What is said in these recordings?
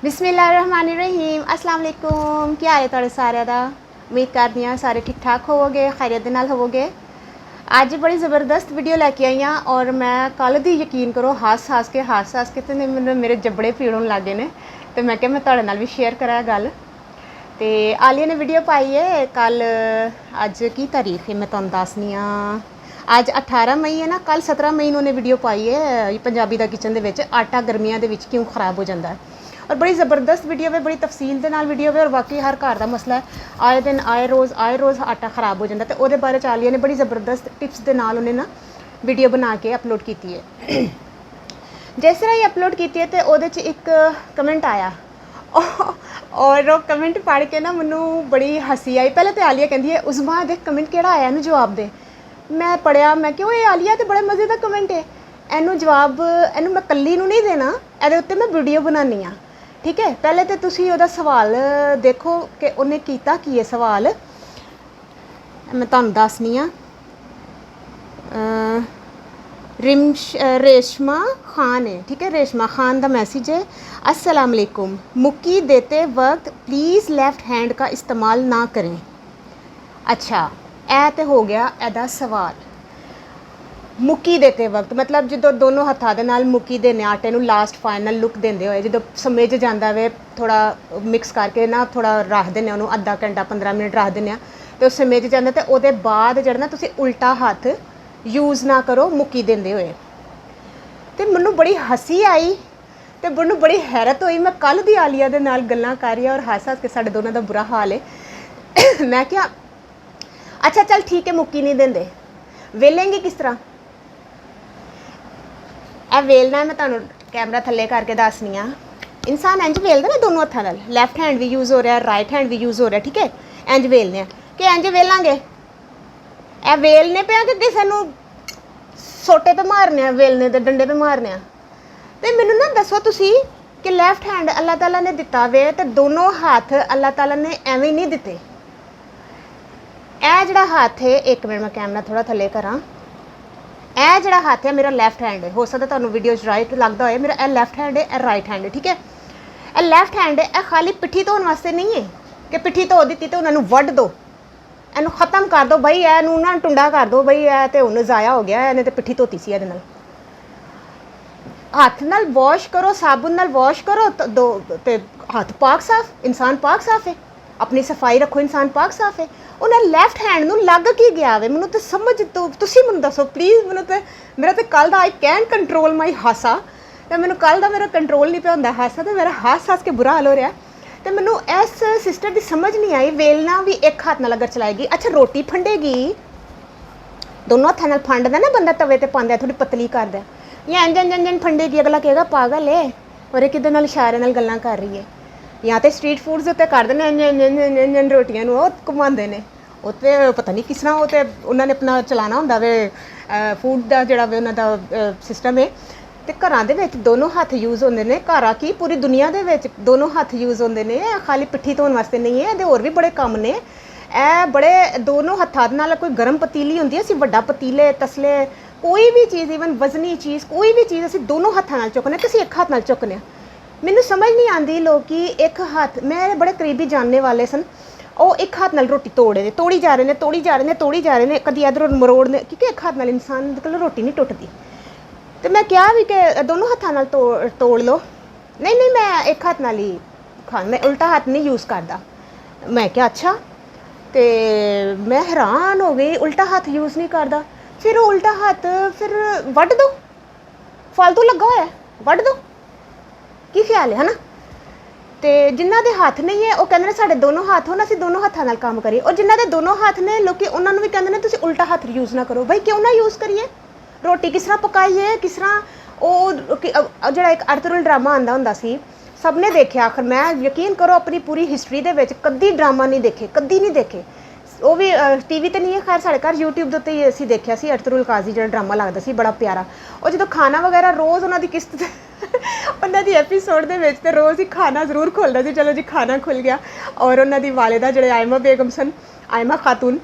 बिस्मिल्लाहिर्रहमानिर्रहीम अस्सलाम वालेकुम। क्या हाल है तुहाडे सारिਆਂ ਦਾ। उम्मीद करदी हां सारे ठीक ठाक होवोगे, खैरियत दे नाल होवोगे। अज बड़ी ज़बरदस्त वीडियो लैके आई हाँ और मैं कल दी यकीन करो हस के ते मेरे जबड़े पीड़ होने लग गए ने। तो मैं क्या मैं तुहाडे नाल भी शेयर करा गल। तो आलिया ने वीडियो पाई है कल, अज की तारीख है मैं तुहानूं दसनी हाँ। अज 18 मई है ना, कल 17 मई उन्होंने वीडियो पाई है पंजाबी दा किचन दे विच आटा गर्मियां दे विच क्यों खराब हो जाता है। और बड़ी ज़बरदस्त वीडियो है, बड़ी तफसील के नाल वीडियो है और वाकई हर घर का मसला है। आए दिन आए रोज़ आटा खराब हो जाता। तो वो बारे च आलिया ने बड़ी ज़बरदस्त टिप्स के नाल उन्हें ना वीडियो बना के अपलोड की है। जिस तरह ही अपलोड की है तो वो एक कमेंट आया और वो कमेंट पढ़ के ना मैनू बड़ी हसी आई। पहले तो आलिया कहती है उस बाद एक कमेंट केड़ा आया इनू जवाब दे। मैं पढ़िया, मैं क्यों ये आलिया तो बड़े मज़े का कमेंट है, इनू जवाब इनू मैं कल्ली नू नहीं देना, ये उत्ते मैं वीडियो बनानी हाँ। ठीक है, पहले तो तुसी ओहदा सवाल देखो कि उन्हें कीता की है सवाल। मैं तुहानूं दसनी हाँ। रेशमा खान है, ठीक है, रेशमा खान का मैसेज है। अस्सलाम वालेकुम, मुक्की देते वक्त प्लीज़ लेफ़्ट हैंड का इस्तेमाल ना करें। अच्छा, ए तो हो गया एदा सवाल। मुक्की देते वक्त मतलब जो दोनों हत्थों के नाल मुक्की देने आटे नूं लास्ट फाइनल लुक देंदे होए जो समेज जाता वे थोड़ा मिक्स करके ना थोड़ा रख देने उन्होंने अद्धा घंटा 15 मिनट रख देने तो समेज जाता। तो वो बाद जो ना तुसी उल्टा हथ यूज़ ना करो मुक्की देंदे होए। तो मैनू बड़ी हसी आई तो मैनू बड़ी हैरत हुई। मैं कल दी आलिया दे नाल गल्लां कर रही और हस के साडे दोनों का बुरा हाल है। मैं क्या अच्छा चल ठीक है मुक्की नहीं देंदे, वेलेंगे किस तरह। ए वेलना मैं तुहानूं कैमरा थल्ले करके दसनी हाँ। इंसान इंज वेलदा ना दोनों हत्थों नाल, लैफ्ट हैंड भी यूज़ हो रहा है, राइट हैंड भी यूज़ हो रहा है। ठीक है, इंज वेलने कि इंज वेलांगे, ए वेलने पे कि किसी नूं सोटे तो मारने वेलने ते डंडे तो मारने। तो मैनूं ना दसो तुसी कि लैफ्ट हैंड अल्लाह ताला ने दिता वे तो दोनों हाथ अल्लाह ताला ने एवें नहीं दिते। ए जिहड़ा हाथ है, एक मिनट मैं कैमरा थोड़ा थल्ले करां। ए जिहड़ा हाथ है मेरा लैफ्ट हैंड है, हो सकता तुहानूं वीडियो राइट लगता हो, मेरा ए लैफ्ट हैंड है, ए राइट हैंड है। ठीक है, ए लैफ्ट हैंड है, ए खाली पिट्ठी धोने वास्ते नहीं है कि पिट्ठी धो दी तो उन्होंने वढ़ दो, इनू खत्म कर दो बई, इनू ना टुंडा कर दो बई, ए तो हुण ज़ाया हो गया, इन्हें तो पिट्ठी धोती सी इहदे नाल। हथ नाल वॉश करो, साबुन नाल वॉश करो तो दो ते हथ पाक साफ, इंसान पाक साफ है। अपनी सफाई रखो, इंसान पाक साफ है। उन्हें लैफ्ट हैंड नूं लग की गया वे, मैनूं तो समझ तो तुसी मैनूं दसो प्लीज़। मैनूं तो मेरा तो कल दा आई कैन कंट्रोल माई हासा, तो मैनूं कल दा मेरा कंट्रोल नहीं पे होंदा हासा, तो मेरा हस के बुरा हाल हो रहा। तो मैनूं इस सिस्टर की समझ नहीं आई, वेलना भी एक हाथ नाल अगर चलाएगी। अच्छा रोटी फंडेगी दोनों हत्थों नाल फंडदा ना बंदा, तवे ते पांदा थोड़ी पतली करदा, या इंजन फंडेगी, अगला कहेगा पागल है और किदे नाल इशारे नाल गल्लां कर रही है। या तो स्ट्रीट फूड्स उत्ते कर देने इंजन रोटियां नूं घुमाते हैं, वो तो पता नहीं किस तरह वो तो उन्होंने अपना चलाना होंदा वे फूड का जोड़ा वे उन्होंने सिस्टम है। तो घरां दे विच दोनों हथ यूज़ होंदे ने, घरा की पूरी दुनिया दे विच दोनों हथ यूज़ होंदे ने, खाली पिट्ठी धोने वास्ते नहीं है, होर भी बड़े कम ने। ए बड़े दोनों हत्थां नाल कोई गर्म पतीली होंदी है, असीं वड्डा पतीले तसले कोई भी चीज़ इवन वजनी चीज़ कोई भी चीज़ असीं दोनों हत्थां नाल चुकने, तो असीं एक हाथ नाल चुकने। मैनूं समझ नहीं आती लोग कि एक हाथ, मेरे बड़े करीबी जानने वाले सन, वो एक हाथ नाल रोटी तोड़ी जा रहे हैं, कभी इधर मरोड़ने, क्योंकि एक हाथ नाल इंसान कोलों रोटी नहीं टुटती। तो मैं क्या भी कि दोनों हाथों नाल तोड़ लो, नहीं मैं एक हाथ नाल ही खा, मैं उल्टा हाथ नहीं यूज़ करता। मैं क्या अच्छा, तो मैं हैरान हो गई, उल्टा हाथ यूज़ नहीं करता। फिर उल्टा हाथ फिर वढ़ दो, फालतू लगा होया वढ़ दो, की ख्याल है ना। तो जिन्हों के हाथ नहीं है वो कहते हैं साढ़े दोनों हाथ हो ना, असीं दोनों हाथों नाल काम करिए, और जिन्हों के दोनों हाथ ने लोग उन्होंने भी कहते हैं तुसीं उल्टा हाथ यूज़ ना करो। भाई क्यों ना यूज़ करिए, रोटी किस तरह पकाइए, किस तरह वो जो एक अर्थरुल ड्रामा आंदा हुंदा सी, सब ने देखे। आखिर मैं यकीन करो अपनी पूरी हिस्टरी दे विच कदी ड्रामा नहीं देखे, कदी नहीं देखे। वो भी टीवी तो नहीं है, खैर साढ़े घर यूट्यूब के उत्ते असीं देखिया सी अर्थरुल काजी जो ड्रामा लगता सी बड़ा प्यारा। और जो खाना वगैरह रोज़ उन्होंने किस्त उन्होंने एपीसोड के तो रोज़ ही खाना जरूर खुलता सी, चलो जी खाना खुल गया। और उन्होंने वालिदा जो आयमा बेगम सन, आयमा खातून,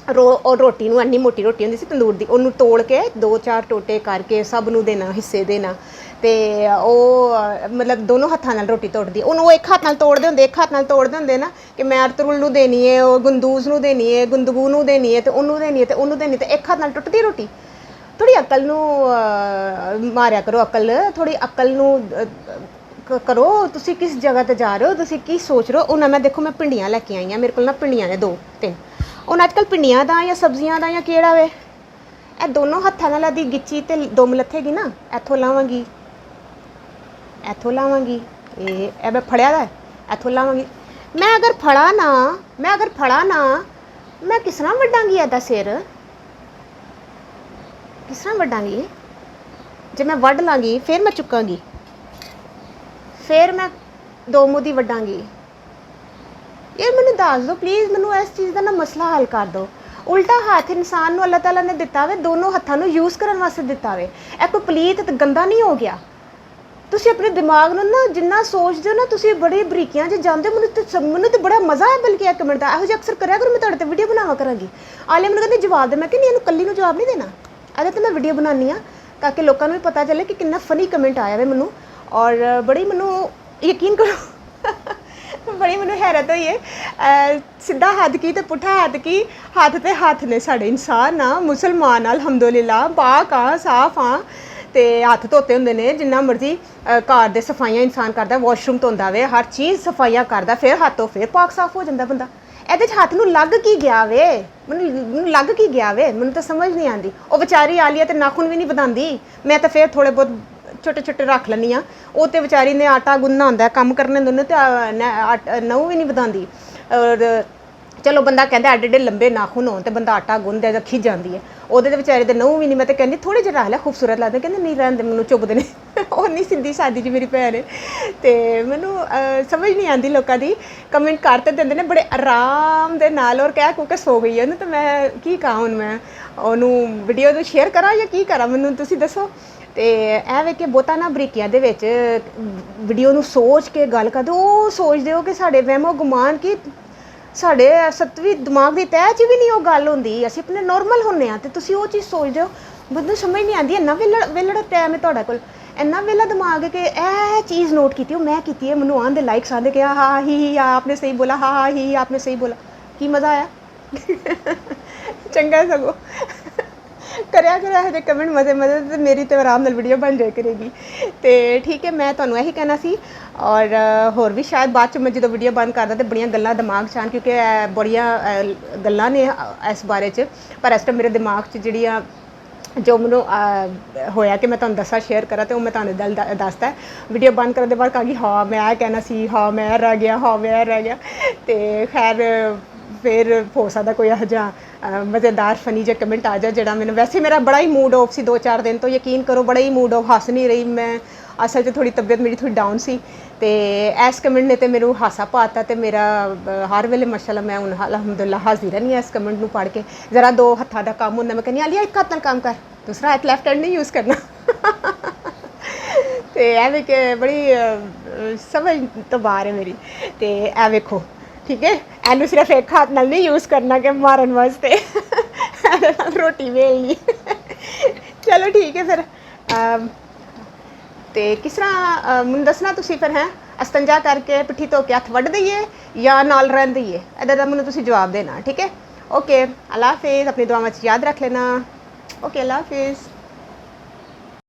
और रोटी नूं इन्नी मोटी रोटी होंदी सी तंदूर दी, उन्होंने तोड़ के 2-4 टोटे करके सब नूं देना, हिस्से देना। ਤੇ ਉਹ ਮਤਲਬ ਦੋਨੋਂ ਹੱਥਾਂ ਨਾਲ ਰੋਟੀ ਤੋੜਦੀ ਉਹਨੂੰ, ਇੱਕ ਹੱਥ ਨਾਲ ਤੋੜਦੇ ਹੁੰਦੇ, ਇੱਕ ਹੱਥ ਨਾਲ ਤੋੜਦੇ ਹੁੰਦੇ ਨਾ ਕਿ ਮੈਂ ਅਰਤੁਲ ਨੂੰ ਦੇਣੀ ਹੈ, ਉਹ ਗੁੰਦੂਜ਼ ਨੂੰ ਦੇਣੀ ਹੈ, ਗੁੰਦਗੂ ਨੂੰ ਦੇਣੀ ਹੈ, ਤੇ ਉਹਨੂੰ ਦੇਣੀ ਹੈ, ਤੇ ਉਹਨੂੰ ਦੇਣੀ, ਤੇ ਇੱਕ ਹੱਥ ਨਾਲ ਟੁੱਟਦੀ ਰੋਟੀ। ਥੋੜੀ ਅਕਲ ਨੂੰ ਮਾਰਿਆ ਕਰੋ, ਅਕਲ ਥੋੜੀ ਅਕਲ ਨੂੰ ਕਰੋ। ਤੁਸੀਂ ਕਿਸ ਜਗ੍ਹਾ ਤੇ ਜਾ ਰਹੇ ਹੋ, ਤੁਸੀਂ ਕੀ ਸੋਚ ਰਹੇ ਹੋ। ਉਹਨਾਂ ਮੈਂ ਦੇਖੋ ਮੈਂ ਭਿੰਡੀਆਂ ਲੈ ਕੇ ਆਈ ਹਾਂ, ਮੇਰੇ ਕੋਲ ਨਾ ਭਿੰਡੀਆਂ ਨੇ 2-3। ਹੁਣ ਅੱਜ ਕੱਲ੍ਹ ਭਿੰਡੀਆਂ ਦਾ ਜਾਂ ਸਬਜ਼ੀਆਂ ਦਾ ਜਾਂ ਕਿਹੜਾ ਵੇ, ਇਹ ਦੋਨੋਂ ਹੱਥਾਂ ਨਾਲ ਇਹਦੀ ਗਿੱਚੀ ਤੇ ਦੁਮ ਲੱਥੇਗੀ ਨਾ, ਇੱਥੋਂ ਲਾਵਾਂਗੀ, ਇੱਥੋਂ ਲਾਵਾਂਗੀ, ਇਹ ਮੈਂ ਫੜਿਆ ਦਾ ਇੱਥੋਂ ਲਾਵਾਂਗੀ। ਮੈਂ ਅਗਰ ਫੜਾ ਨਾ ਮੈਂ ਕਿਸ ਤਰ੍ਹਾਂ ਵੱਢਾਂਗੀ ਇਹਦਾ ਸਿਰ, ਕਿਸ ਤਰ੍ਹਾਂ ਵੱਢਾਂਗੀ। ਜੇ ਮੈਂ ਵੱਢ ਲਾਂਗੀ ਫਿਰ ਮੈਂ ਚੁੱਕਾਂਗੀ, ਫਿਰ ਮੈਂ ਦੋ ਮੂੰਹ ਦੀ ਵੱਢਾਂਗੀ। ਯਾਰ ਮੈਨੂੰ ਦੱਸ ਦਿਓ ਪਲੀਜ਼, ਮੈਨੂੰ ਇਸ ਚੀਜ਼ ਦਾ ਨਾ ਮਸਲਾ ਹੱਲ ਕਰ ਦਿਓ। ਉਲਟਾ ਹੱਥ ਇਨਸਾਨ ਨੂੰ ਅੱਲਾਹ ਤਾਲਾ ਨੇ ਦਿੱਤਾ ਵੇ, ਦੋਨੋਂ ਹੱਥਾਂ ਨੂੰ ਯੂਜ਼ ਕਰਨ ਵਾਸਤੇ ਦਿੱਤਾ ਵੇ। ਇਹ ਕੋਈ ਪਲੀਤ ਤੇ ਗੰਦਾ ਨਹੀਂ ਹੋ ਗਿਆ। ਤੁਸੀਂ ਆਪਣੇ ਦਿਮਾਗ ਨੂੰ ਨਾ ਜਿੰਨਾ ਸੋਚਦੇ ਹੋ ਨਾ, ਤੁਸੀਂ ਬੜੀ ਬਰੀਕੀਆਂ 'ਚ ਜਾਂਦੇ ਹੋ। ਮੈਨੂੰ ਤਾਂ ਬੜਾ ਮਜ਼ਾ ਹੈ ਬਲਕਿ ਇੱਕ ਮਿੰਟ ਦਾ, ਇਹੋ ਜਿਹਾ ਅਕਸਰ ਕਰਿਆ ਕਰੋ। ਮੈਂ ਤੁਹਾਡੇ 'ਤੇ ਵੀਡੀਓ ਬਣਾਵਾ ਕਰਾਂਗੀ। ਆਲੇ ਮੈਨੂੰ ਕਹਿੰਦੇ ਜਵਾਬ ਦੇ, ਮੈਂ ਕਿ ਨਹੀਂ ਇਹਨੂੰ ਕੱਲੀ ਨੂੰ ਜਵਾਬ ਨਹੀਂ ਦੇਣਾ, ਇਹਦੇ 'ਤੇ ਮੈਂ ਵੀਡੀਓ ਬਣਾਉਂਦੀ ਹਾਂ ਤਾਂ ਕਿ ਲੋਕਾਂ ਨੂੰ ਵੀ ਪਤਾ ਚੱਲੇ ਕਿ ਕਿੰਨਾ ਫਨੀ ਕਮੈਂਟ ਆਇਆ ਵੇ ਮੈਨੂੰ। ਔਰ ਬੜੀ ਮੈਨੂੰ ਯਕੀਨ ਕਰੋ ਬੜੀ ਮੈਨੂੰ ਹੈਰਤ ਹੋਈ ਹੈ। ਸਿੱਧਾ ਹੱਥ ਕੀ ਤੇ ਪੁੱਠਾ ਹੱਥ ਕੀ, ਹੱਥ ਤੇ ਹੱਥ ਨੇ ਸਾਡੇ। ਇਨਸਾਨ ਆ, ਮੁਸਲਮਾਨ ਅਲਹਮਦੁਲਿਲਾ, ਪਾਕ ਆ, ਸਾਫ ਆ, ਤੇ ਹੱਥ ਧੋਤੇ ਹੁੰਦੇ ਨੇ ਜਿੰਨਾ ਮਰਜ਼ੀ। ਘਰ ਦੇ ਸਫਾਈਆਂ ਇਨਸਾਨ ਕਰਦਾ, ਵਾਸ਼ਰੂਮ ਧੋਂਦਾ ਵੇ, ਹਰ ਚੀਜ਼ ਸਫਾਈਆਂ ਕਰਦਾ, ਫਿਰ ਹੱਥ ਧੋ ਫਿਰ ਪਾਕ ਸਾਫ ਹੋ ਜਾਂਦਾ ਬੰਦਾ। ਇਹਦੇ 'ਚ ਹੱਥ ਨੂੰ ਲੱਗ ਕੀ ਗਿਆ ਵੇ, ਮੈਨੂੰ ਲੱਗ ਕੀ ਗਿਆ ਵੇ, ਮੈਨੂੰ ਤਾਂ ਸਮਝ ਨਹੀਂ ਆਉਂਦੀ। ਉਹ ਵਿਚਾਰੀ ਆਲੀਆ ਤੇ ਨਾਖੂਨ ਵੀ ਨਹੀਂ ਵਧਾਉਂਦੀ, ਮੈਂ ਤਾਂ ਫਿਰ ਥੋੜ੍ਹੇ ਬਹੁਤ ਛੋਟੇ ਛੋਟੇ ਰੱਖ ਲੈਂਦੀ ਹਾਂ। ਉਹ ਤਾਂ ਵਿਚਾਰੀ ਨੇ ਆਟਾ ਗੁੰਨਣਾ ਹੁੰਦਾ, ਕੰਮ ਕਰਨੇ ਹੁੰਦੇ ਨੇ, ਤੇ ਨਹੁੰ ਵੀ ਨਹੀਂ ਵਧਾਉਂਦੀ। ਔਰ ਚਲੋ ਬੰਦਾ ਕਹਿੰਦਾ ਐਡੇ ਐਡੇ ਲੰਬੇ ਨਾਖੂਨ ਹੋਣ ਤੇ ਬੰਦਾ ਆਟਾ ਗੁੰਨਦਾ ਜਾਂ ਖਿੱਚ ਜਾਂਦੀ ਹੈ, ਉਹਦੇ ਤੇ ਵਿਚਾਰੇ ਦੇ ਨਹੁੰ ਵੀ ਨਹੀਂ। ਮੈਂ ਤਾਂ ਕਹਿੰਦੀ ਥੋੜ੍ਹੇ ਜਿਹੇ ਰੱਖ ਲੈ, ਖੂਬਸੂਰਤ ਲੱਗਦੇ। ਕਹਿੰਦੇ ਨਹੀਂ ਰਹਿਣ ਦੇ, ਮੈਨੂੰ ਚੁੱਭਦੇ ਨੇ ਉਹ ਨਹੀਂ ਸਿੱਧੀ ਸਾਦੀ ਜੀ ਮੇਰੀ ਭੈਣ ਹੈ। ਅਤੇ ਮੈਨੂੰ ਸਮਝ ਨਹੀਂ ਆਉਂਦੀ ਲੋਕਾਂ ਦੀ। ਕਮੈਂਟ ਕਰ ਤਾਂ ਦਿੰਦੇ ਨੇ ਬੜੇ ਆਰਾਮ ਦੇ ਨਾਲ, ਔਰ ਕਹਿ ਕੁ ਕੇ ਸੋ ਗਈ ਉਹਨੂੰ। ਤਾਂ ਮੈਂ ਕੀ ਕਹਾਂ ਹੁਣ, ਮੈਂ ਉਹਨੂੰ ਵੀਡੀਓ ਨੂੰ ਸ਼ੇਅਰ ਕਰਾਂ ਜਾਂ ਕੀ ਕਰਾਂ, ਮੈਨੂੰ ਤੁਸੀਂ ਦੱਸੋ। ਅਤੇ ਇਹ ਵੇ ਕਿ ਬਹੁਤਾ ਨਾ ਬਰੀਕੀਆਂ ਦੇ ਵਿੱਚ ਵੀਡੀਓ ਨੂੰ ਸੋਚ ਕੇ ਗੱਲ ਕਰਦੇ। ਉਹ ਸੋਚਦੇ ਹੋ ਕਿ ਸਾਡੇ ਵਹਿਮੋ ਗੁਮਾਨ ਕਿ ਸਾਡੇ ਸੱਤਵੀਂ ਦਿਮਾਗ ਦੀ ਤਹਿ 'ਚ ਵੀ ਨਹੀਂ ਉਹ ਗੱਲ ਹੁੰਦੀ, ਅਸੀਂ ਆਪਣੇ ਨੋਰਮਲ ਹੁੰਦੇ ਹਾਂ, ਅਤੇ ਤੁਸੀਂ ਉਹ ਚੀਜ਼ ਸੋਚਦੇ ਹੋ। ਮੈਨੂੰ ਸਮਝ ਨਹੀਂ ਆਉਂਦੀ। ਇੰਨਾ ਵੇਲੜ ਟਾਈਮ ਹੈ ਤੁਹਾਡੇ ਕੋਲ, ਇੰਨਾ ਵੇਲਾ ਦਿਮਾਗ ਹੈ ਕਿ ਇਹ ਚੀਜ਼ ਨੋਟ ਕੀਤੀ, ਉਹ ਮੈਂ ਕੀਤੀ ਹੈ, ਮੈਨੂੰ ਆਉਣ ਦੇ ਲਾਈਕਸ ਆਉਂਦੇ ਕਿ ਹਾਂ ਹੀ ਆਪਨੇ ਸਹੀ ਬੋਲਾ, ਹਾਂ ਹੀ ਆਪਨੇ ਸਹੀ ਬੋਲਾ। ਕੀ ਮਜ਼ਾ ਆਇਆ ਚੰਗਾ ਸਗੋਂ ਕਰਿਆ ਕਰੋ ਇਹੋ ਜਿਹੇ ਕਮੈਂਟ ਮਜ਼ੇ ਤੇ ਮੇਰੀ ਤਾਂ ਆਰਾਮ ਨਾਲ ਵੀਡੀਓ ਬਣ ਜਾਇਆ ਕਰੇਗੀ। ਅਤੇ ਠੀਕ ਹੈ, ਮੈਂ ਤੁਹਾਨੂੰ ਇਹੀ ਕਹਿਣਾ ਸੀ। ਔਰ ਹੋਰ ਵੀ ਸ਼ਾਇਦ ਬਾਅਦ 'ਚ ਮੈਂ ਜਦੋਂ ਵੀਡੀਓ ਬੰਦ ਕਰਦਾ ਤਾਂ ਬੜੀਆਂ ਗੱਲਾਂ ਦਿਮਾਗ 'ਚ ਆਉਣ, ਕਿਉਂਕਿ ਬੜੀਆਂ ਗੱਲਾਂ ਨੇ ਇਸ ਬਾਰੇ 'ਚ। ਪਰ ਇਸ ਟਾਈਮ ਮੇਰੇ ਦਿਮਾਗ 'ਚ ਜਿਹੜੀਆਂ ਜੋ ਮੈਨੂੰ ਹੋਇਆ ਕਿ ਮੈਂ ਤੁਹਾਨੂੰ ਦੱਸਾਂ, ਸ਼ੇਅਰ ਕਰਾਂ, ਅਤੇ ਉਹ ਮੈਂ ਤੁਹਾਨੂੰ ਦੱਸਦਾ। ਵੀਡੀਓ ਬੰਦ ਕਰਨ ਦੇ ਬਾਅਦ ਕਹਾਂਗੀ ਹਾਂ ਮੈਂ ਇਹ ਕਹਿਣਾ ਸੀ, ਹਾਂ ਮੈਂ ਰਹਿ ਗਿਆ, ਹਾਂ ਮੈਂ ਰਹਿ ਗਿਆ। ਅਤੇ ਖੈਰ ਫਿਰ ਹੋ ਸਕਦਾ ਕੋਈ ਇਹੋ ਜਿਹਾ ਮਜ਼ੇਦਾਰ ਫਨੀ ਜਿਹਾ ਕਮੈਂਟ ਆ ਜਾ ਜਿਹੜਾ ਮੈਨੂੰ, ਵੈਸੇ ਮੇਰਾ ਬੜਾ ਹੀ ਮੂਡ ਆਫ ਸੀ 2-4 ਦਿਨ ਤੋਂ, ਯਕੀਨ ਕਰੋ ਬੜਾ ਹੀ ਮੂਡ ਆਫ, ਹੱਸ ਨਹੀਂ ਰਹੀ ਮੈਂ। ਅਸਲ 'ਚ ਥੋੜ੍ਹੀ ਤਬੀਅਤ ਮੇਰੀ ਥੋੜ੍ਹੀ ਡਾਊਨ ਸੀ, ਅਤੇ ਇਸ ਕਮੈਂਟ ਨੇ ਤਾਂ ਮੈਨੂੰ ਹਾਸਾ ਪਾਤਾ। ਅਤੇ ਮੇਰਾ ਹਰ ਵੇਲੇ ਮਾਸ਼ਾਅੱਲਾ ਮੈਂ ਹੁਣ ਅਲਹਮਦੁਲਿਲਾ ਹੱਸਦੀ ਰਹਿੰਦੀ ਹਾਂ ਇਸ ਕਮੈਂਟ ਨੂੰ ਪੜ੍ਹ ਕੇ। ਜ਼ਰਾ 2 ਹੱਥਾਂ ਦਾ ਕੰਮ ਹੁੰਦਾ, ਮੈਂ ਕਹਿੰਦੀ ਆਲੀਆ ਇੱਕ ਹੱਥ ਨਾਲ ਕੰਮ ਕਰ, ਦੂਸਰਾ ਹੱਥ ਲੈਫਟ ਹੈਂਡ ਨਹੀਂ ਯੂਜ਼ ਕਰਨਾ ਅਤੇ ਇਹ ਵੀ ਕਿ ਬੜੀ ਸਮਝ ਤੋਂ ਬਾਹਰ ਹੈ ਮੇਰੀ। ਅਤੇ ਇਹ ਵੇਖੋ ਠੀਕ ਹੈ, ਇਹਨੂੰ ਸਿਰਫ ਇੱਕ ਹੱਥ ਨਾਲ ਨਹੀਂ ਯੂਜ਼ ਕਰਨਾ ਕਿ ਮਾਰਨ ਵਾਸਤੇ ਰੋਟੀ ਵੇਲਣੀ ਚਲੋ ਠੀਕ ਹੈ ਫਿਰ। ਅਤੇ ਕਿਸ ਤਰ੍ਹਾਂ ਮੈਨੂੰ ਦੱਸਣਾ ਤੁਸੀਂ ਫਿਰ, ਹੈ ਅਸਤੰਜਾ ਕਰਕੇ ਪਿੱਠੀ ਧੋ ਕੇ ਹੱਥ ਵੱਢ ਦਈਏ ਜਾਂ ਨਾਲ ਰਹਿਣ ਦਈਏ, ਇਹਦਾ ਦਾ ਮੈਨੂੰ ਤੁਸੀਂ ਜਵਾਬ ਦੇਣਾ। ਠੀਕ ਹੈ, ਓਕੇ, ਅੱਲਾ ਹਾਫਿਜ਼। ਆਪਣੀ ਦੁਆਵਾਂ 'ਚ ਯਾਦ ਰੱਖ ਲੈਣਾ। ਓਕੇ, ਅੱਲਾ ਹਾਫਿਜ਼।